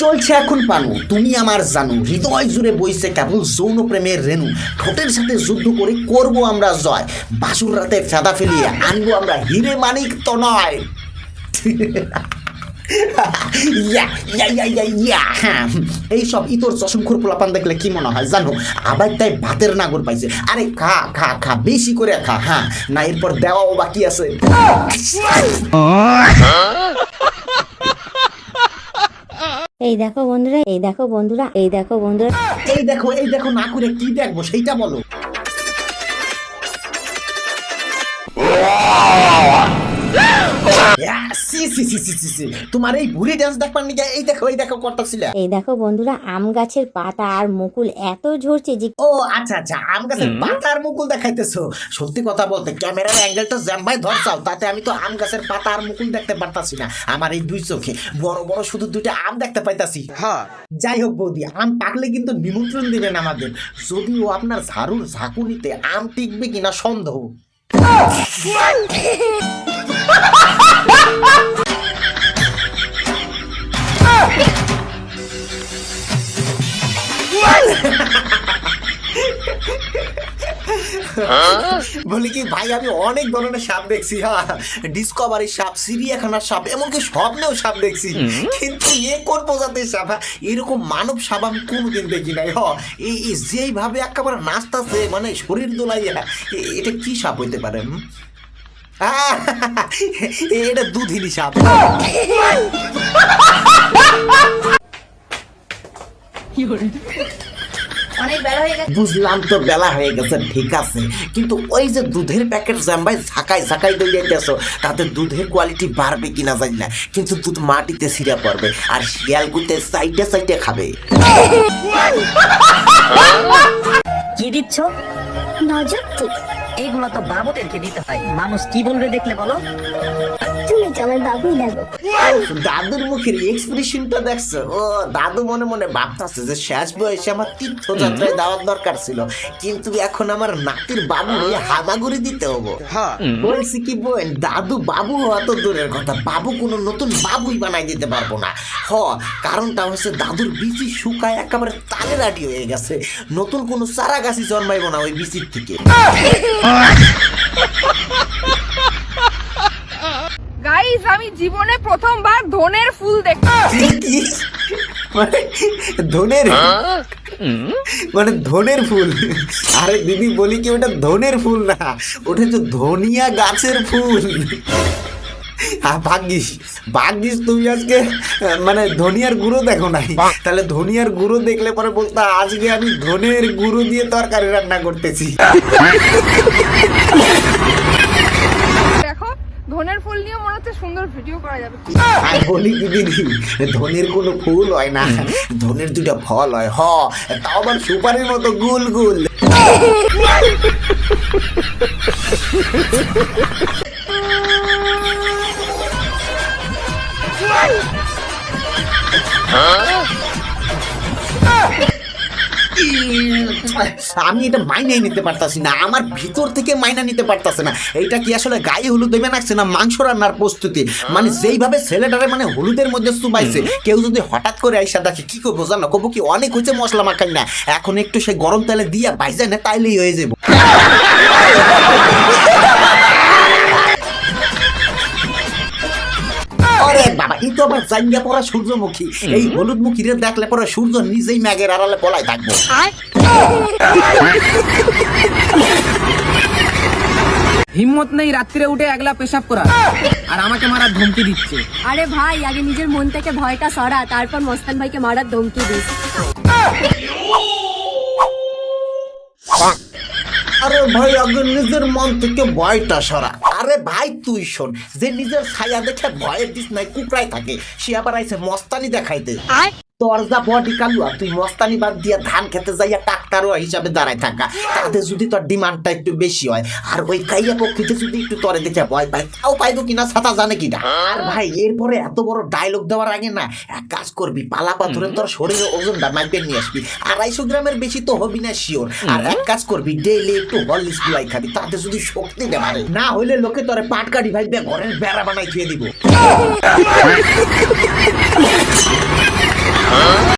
চলছে এখন পানু তুমি আমার জানু, হৃদয় জুড়ে বইছে কেবল যৌন প্রেমের রেণু, ঠোঁটের সাথে যুদ্ধ করে করব আমরা জয়, বাসুর রাতে ফেদা ফেলিয়ে আনবো আমরা হিরে মানিক তো নয়। এইসব ইতর চশমখোর পোলাপান দেখলে কি মনে হয় জানো, আবার তাই ভাতের নাগর পাইছে। আরে খা খা খা, বেশি করে খা, হ্যাঁ না এরপর দেওয়াও বাকি আছে। এই দেখো বন্ধুরা, এই দেখো বন্ধুরা, এই দেখো বন্ধুরা, এই দেখো না করে কি দেখবো সেইটা বলো। তোমার এই ভুরি ডান্স দেখবার নিয়ে এই দেখো করতেছিল। এই দেখো বন্ধুরা, আম গাছের পাতা আর মুকুল এত ঝরছে যে। ও আচ্ছা আচ্ছা, আম গাছের পাতা আর মুকুল দেখাইতেছো। সত্যি কথা বলতে ক্যামেরার অ্যাঙ্গেলটা জ্যাম ভাই ধরছাও, তাতে আমি তো আম গাছের পাতা আর মুকুল দেখতে পারতাছি না। আমার এই দুই চোখে বড় বড় শুধু দুইটা আম দেখতে পাইতাছি। হ্যাঁ যাই হোক বৌদি, আম পাকলে কিন্তু নিমন্ত্রণ দিবেন আমাদের, যদিও আপনার ঝাড়ুর ঝাঁকুনিতে আম টিকবে কিনা সন্দেহ। বলি কি ভাই, আমি অনেক ধরনের সাপ দেখছি, হ্যাঁ ডিসকভারি সাপ, চিড়িয়াখানার সাপ, এমনকি স্বপ্নেও সাপ দেখছি, কিন্তু এ কোন প্রজাতির সাপ? এরকম মানব সাপ আমি কোনোদিন দেখি নাই। এই যেইভাবে একেবারে নাচতাছে, মানে শরীর দোলাইয়া, এটা কি সাপ হইতে পারে? এটা দুধিনী সাপ। বুঝলাম তো বেলা হয়ে গেছে, ঠিক আছে, কিন্তু ওই যে দুধের প্যাকেট জাম্বাই ঝাঁকাই ঝাঁকাই দইয়াইতেছো, তাতে দুধের কোয়ালিটি বাড়বে কিনা জানি না, কিন্তু দুধ মাটিতে ছিঁড়া পড়বে আর শিয়াল গুতে সাইডে সাইডে খাবে। কি দিচ্ছ? নজর ঠিক। এগুলো তো বাবুদেরকে দিতে হয়, মানুষ কি বলবে দেখলে বলো। তুমি তো আমার বাবুই লাগো। দাদুর মুখের এক্সপ্রেশনটা দেখছো? ও দাদু মনে মনে ভাবতেছে যে শেষ বয়সে আমার তীর্থযাত্রায় যাওয়ার দরকার ছিল, কিন্তু এখন আমার নাতির বাবু হয়ে হামাগুড়ি দিতে হবো। বলছি কি বোন, দাদু বাবু হওয়া তো দূরের কথা, বাবু কোনো নতুন বাবুই বানাই দিতে পারবো না। কারণটা হচ্ছে দাদুর বিচি শুকায় একেবারে তালে রাডি হয়ে গেছে, নতুন কোনো চারা গাছই জন্মাইবো না ওই বিচির থেকে। গাইস, আমি জীবনে প্রথমবার ধনের ফুল দেখছি। মানে ধনের ফুল? আরে দিদি বলি কি, ওটা ধনের ফুল না, ওটা তো ধনিয়া গাছের ফুল। ভাগ্যিস তুমি আজকে মানে ধনিয়ার গুঁড়ো দেখো নাই, তাহলে ধনিয়ার গুঁড়ো দেখলে পরে বলতো আজকে আমি ধনের গুঁড়ো দিয়ে তরকারি রান্না করতেছি। দেখো, ধনের ফুল নিয়ে মনে হচ্ছে সুন্দর ভিডিও করা যাবে। আর বলি কি দিদি, ধনের কোনো ফুল হয় না, ধনের দুটা ফল হয়, তাও আবার সুপারির মতো গুল গুল। আমি এটা মাইনাই নিতে পারতাছি না, আমার ভিতর থেকে মাইনা নিতে পারতাছে না। এইটা কি আসলে গায়ে হলুদ দেবে নাকছে না মাংস রান্নার প্রস্তুতি? মানে যেইভাবে ছেলেটারে মানে হলুদের মধ্যে চুবাইছে, কেউ যদি হঠাৎ করে আইসা দেখে কি করবো জানো, কবো কি অনেক হচ্ছে মশলা মাখাই না, এখন একটু সেই গরম তেলে দিয়া বাইজা না, তাইলেই হয়ে যাবো। আরে বাবা, এই তো আবার জাঙ্গা পড়া সূর্যমুখী, এই হলুদ মুখীরে দেখলে পরে সূর্য নিজেই ম্যাগের আড়ালে পলাই থাকবো। হিম্মত নেই রাত্রে উঠে একলা পেশাব করা, আর আমাকে মারার ধমকি দিচ্ছে। আরে ভাই, আগে নিজের মন থেকে ভয়টা সরা, তারপর মস্তান ভাইকে মারার ধমকি দিস। আরে ভাই, আগে নিজের মন থেকে ভয়টা সরা। আরে ভাই তুই শোন, যে নিজের ছায়া দেখে ভয়ের দিস নাই কুকড়ায় থাকে, সে আবার আইছে মস্তানি দেখাইতে। তোর যা বডি কালুয়া, তুই মস্তানি বাদ দিয়ে ধান খেতে যাইয়া ডাক্তারও হিসাবে দাঁড়ায় থাকা, তাতে যদি তোর ডিমান্ডটা একটু বেশি হয়, আর ওই কাইয়া পক্ষীতে যদি একটু তোরে দেখে ভয় পায়, তাও পাইতো কিনা ছাতা জানে কিনা। আর ভাই এরপরে এত বড় ডায়লগ দেওয়ার আগে না এক কাজ করবি, পালা পাথরে তোর শরীরের ওজনটা মাইপে নিয়ে আসবি, 250 গ্রামের বেশি তো হবি না শিওর। আর এক কাজ করবি, ডেইলি একটু হরলিক্স গুলাই খাবি, তাতে যদি শক্তি দে পারে, না হইলে লোকে তোরে পাটকাঠি ভাইবে ঘরের বেড়া বানাই খেয়ে দিব।